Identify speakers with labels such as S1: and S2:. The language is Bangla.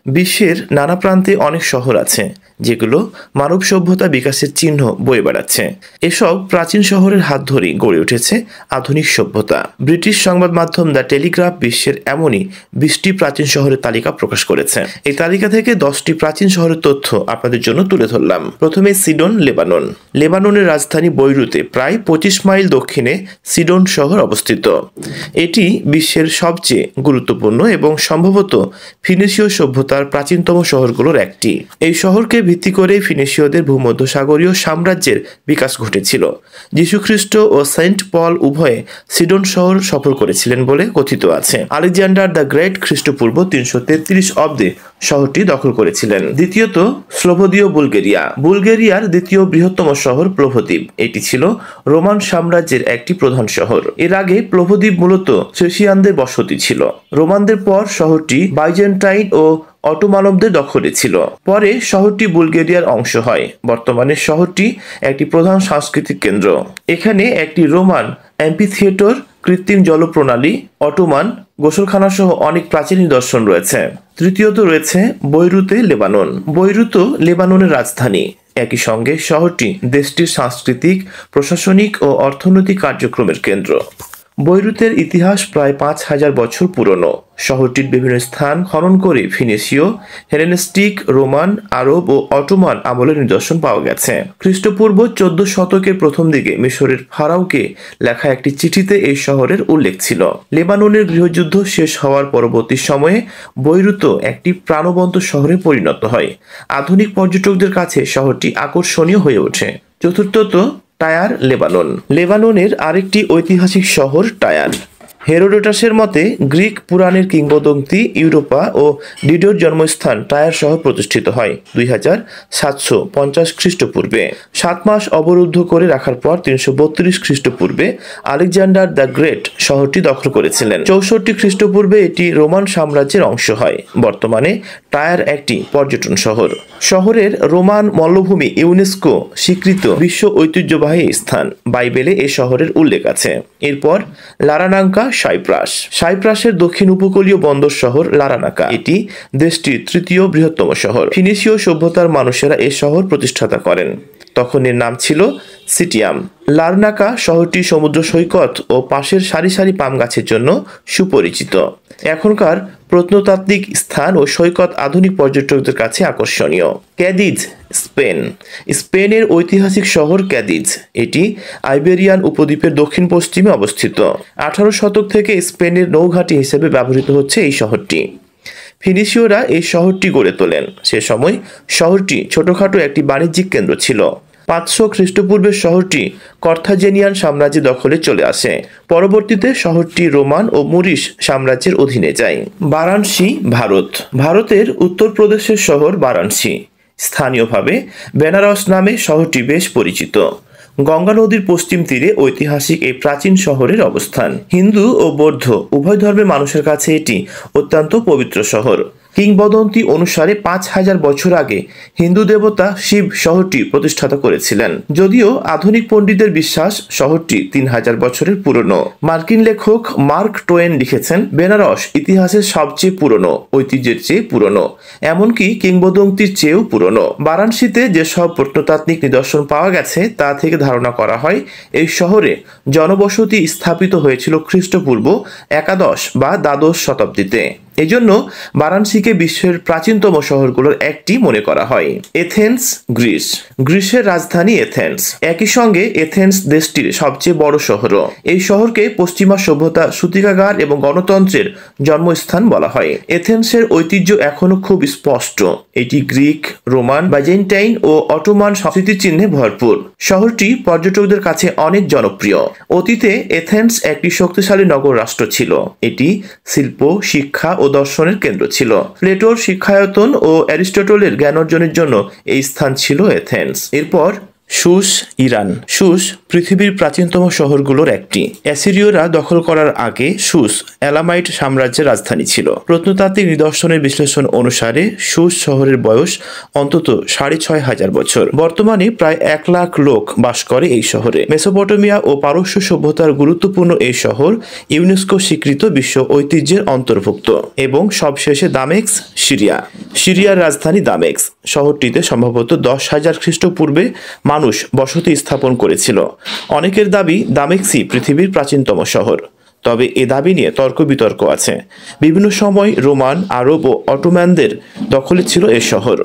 S1: বিশ্বের নানা প্রান্তে অনেক শহর আছে যেগুলো মানব সভ্যতা বিকাশের চিহ্ন বয়ে বেড়াচ্ছে। এসব প্রাচীন শহরের হাত ধরেই গড়ে উঠেছে আধুনিক সভ্যতা। ব্রিটিশ সংবাদ মাধ্যম দ্য টেলিগ্রাফ বিশ্বের এমনই 20টি প্রাচীন শহরের তালিকা প্রকাশ করেছে। এই তালিকা থেকে 10টি প্রাচীন শহরের তথ্য আপনাদের জন্য তুলে ধরলাম। প্রথমে সিডন, লেবানন। লেবাননের রাজধানী বৈরুতে প্রায় 25 মাইল দক্ষিণে সিডন শহর অবস্থিত। এটি বিশ্বের সবচেয়ে গুরুত্বপূর্ণ এবং সম্ভবত ফিনিশীয় সভ্যতার প্রাচীনতম শহরগুলোর একটি। এই শহরকে ভিত্তি করে ফিনিশীয়দের ভূমধ্যসাগরীয় সাম্রাজ্যের বিকাশ ঘটেছিল। যীশুখ্রিস্ট ও সেন্ট পল উভয়ে সিডন শহর সফর করেছিলেন বলে কথিত আছে। আলেকজান্ডার দ্য গ্রেট খ্রিস্টপূর্ব 333 অব্দে শহরটি দখল করেছিলেন। দ্বিতীয়ত, স্লোভোদীয় বুলগেরিয়া। বুলগেরিয়ার দ্বিতীয় বৃহত্তম শহর প্লোভদ্বীপ। এটি ছিল রোমান সাম্রাজ্যের একটি প্রধান শহর। এর আগে প্লোভদ্বীপ মূলত থ্রেশিয়ানদের বসতি ছিল। রোমানদের পর শহরটি বাইজেন্টাইন ও অটোমানবদের দখলে ছিল। পরে শহরটি বুলগেরিয়ার অংশ হয়। বর্তমানে শহরটি একটি প্রধান সাংস্কৃতিক কেন্দ্র। এখানে একটি রোমান অ্যাম্পিথিয়েটর, কৃত্রিম জলপ্রণালী, অটোমান গোসলখানা সহ অনেক প্রাচীন নিদর্শন রয়েছে। তৃতীয়ত রয়েছে বৈরুতে লেবানন। বৈরুত লেবাননের রাজধানী। একই সঙ্গে শহরটি দেশটির সাংস্কৃতিক, প্রশাসনিক ও অর্থনৈতিক কার্যক্রমের কেন্দ্র। বৈরুতের ইতিহাস প্রায় 5000 বছর পুরনো। শহরটির বিভিন্ন স্থান খনন করে ফিনিশীয়, হেলেনিস্টিক, রোমান, আরব ও অটোমান আমলের নিদর্শন পাওয়া গেছে। খ্রিস্টপূর্ব 14 শতকের প্রথম দিকে মিশরের ফারাওকে লেখা একটি চিঠিতে এই শহরের উল্লেখ ছিল। লেবাননের গৃহযুদ্ধ শেষ হওয়ার পরবর্তী সময়ে বৈরুত একটি প্রাণবন্ত শহরে পরিণত হয়। আধুনিক পর্যটকদের কাছে শহরটি আকর্ষণীয় হয়ে ওঠে। চতুর্থত, টায়ার, লেবানন। লেবাননের আরেকটি ঐতিহাসিক শহর টায়ার। হেরোডোটাসের মতে গ্রিক পুরাণের কিংবদন্তি ইউরোপা ও ডিডোর জন্মস্থান টায়ার শহর প্রতিষ্ঠিত হয় 2750 খ্রিস্টপূর্বে। 7 মাস অবরুদ্ধ করে রাখার পর 332 খ্রিস্টপূর্বে আলেকজান্ডার দ্য গ্রেট শহরটি দখল করেছিলেন। 64 খ্রিস্টপূর্বে এটি রোমান সাম্রাজ্যের অংশ হয়। বর্তমানে টায়ার একটি পর্যটন শহর। শহরের রোমান মল্লভূমি ইউনেস্কো স্বীকৃত বিশ্ব ঐতিহ্যবাহী স্থান। বাইবেলে এ শহরের উল্লেখ আছে। এরপর লারানাঙ্কা, সাইপ্রাস। সাইপ্রাসের দক্ষিণ উপকূলীয় বন্দর শহর লারানাকা। এটি দেশটির তৃতীয় বৃহত্তম শহর। ফিনিশীয় সভ্যতার মানুষেরা এ শহর প্রতিষ্ঠাতা করেন। তখন এর নাম ছিল সিটিয়াম। লারনাকা শহরটি সমুদ্র সৈকত ও পাশের সারি সারি পাম গাছের জন্য সুপরিচিত। এখনকার প্রত্নতাত্ত্বিক স্থান ও সৈকত আধুনিক পর্যটকদের কাছে আকর্ষণীয়। ক্যাদিজ, স্পেন। স্পেনের ঐতিহাসিক শহর ক্যাদিজ। এটি আইবেরিয়ান উপদ্বীপের দক্ষিণ পশ্চিমে অবস্থিত। 18 শতক থেকে স্পেনের নৌঘাঁটি হিসেবে ব্যবহৃত হচ্ছে এই শহরটি। ফিনিশীয়রা এই শহরটি গড়ে তোলেন। সে সময় শহরটি ছোটখাটো একটি বাণিজ্যিক কেন্দ্র ছিল। 500 খ্রিস্টপূর্বে শহরটি কার্থাজেনিয়ান সাম্রাজ্যের দখলে চলে আসে। পরবর্তীতে শহরটি রোমান ও মুরিশ সাম্রাজ্যের অধীনে যায়। বারাণসী, ভারত। ভারতের উত্তরপ্রদেশের শহর বারাণসী। স্থানীয়ভাবে বেনারস নামে শহরটি বেশ পরিচিত। গঙ্গা নদীর পশ্চিম তীরে ঐতিহাসিক এই প্রাচীন শহরের অবস্থান। হিন্দু ও বৌদ্ধ উভয় ধর্মের মানুষের কাছে এটি অত্যন্ত পবিত্র শহর। কিংবদন্তি অনুসারে 5000 বছর আগে হিন্দু দেবতা শিব শহরটি প্রতিষ্ঠাতা করেছিলেন। যদিও আধুনিক পণ্ডিতদের বিশ্বাস শহরটি 3000 বছরের পুরনো। মার্কিন লেখক মার্ক টোয়েন লিখেছেন, বেনারস ইতিহাসের সবচেয়ে পুরনো, ঐতিহ্যের চেয়ে পুরনো, এমনকি কিংবদন্তির চেয়েও পুরনো। বারাণসীতে যেসব প্রত্নতাত্ত্বিক নিদর্শন পাওয়া গেছে তা থেকে ধারণা করা হয় এই শহরে জনবসতি স্থাপিত হয়েছিল খ্রিস্টপূর্ব 11 বা দ্বাদশ শতাব্দীতে। এজন্য বারাণসীকে বিশ্বের প্রাচীনতম শহরগুলোর একটি মনে করা হয়। Athens, Greece. গ্রিসের রাজধানী এথেন্স। একই সঙ্গে এথেন্স দেশটির সবচেয়ে বড় শহরও। এই শহরকে পশ্চিমা সভ্যতা, সূতিকাগার এবং গণতন্ত্রের জন্মস্থান বলা হয়। এথেন্সের ঐতিহ্য এখনো খুব স্পষ্ট। এটি গ্রিক, রোমান, বাইজেন্টাইন ও অটোমান সংস্কৃতির চিহ্নে ভরপুর। শহরটি পর্যটকদের কাছে অনেক জনপ্রিয়। অতীতে এথেন্স একটি শক্তিশালী নগর রাষ্ট্র ছিল। এটি শিল্প, শিক্ষা ও দর্শনের কেন্দ্র ছিল। প্লেটোর শিক্ষায়তন ও অ্যারিস্টটলের জ্ঞান অর্জনের জন্য এই স্থান ছিল এথেন্স। এরপর সুস, ইরান। সুস পৃথিবীর প্রাচীনতম শহরগুলোর একটি। অ্যাসিরীয়রা দখল করার আগে সুস এলামাইট সাম্রাজ্যের রাজধানী ছিল। প্রত্নতাত্ত্বিক নিদর্শনের বিশ্লেষণ অনুসারে সুস শহরের বয়স অন্তত 6500 বছর। বর্তমানে প্রায় 1 লাখ লোক বাস করে এই শহরে। মেসোপটেমিয়া ও পারস্য সভ্যতার গুরুত্বপূর্ণ এই শহর ইউনেস্কো স্বীকৃত বিশ্ব ঐতিহ্যের অন্তর্ভুক্ত। এবং সবশেষে দামেস্ক, সিরিয়া। সিরিয়ার রাজধানী দামেস্ক শহরটিতে সম্ভবত 10,000 খ্রিস্টপূর্বে মানুষ বসতি স্থাপন করেছিল। অনেকের দাবি দামেস্কই পৃথিবীর প্রাচীনতম শহর। তবে এ দাবি নিয়ে তর্ক বিতর্ক আছে। বিভিন্ন সময় রোমান, আরব ও অটোম্যানদের দখলে ছিল এ শহর।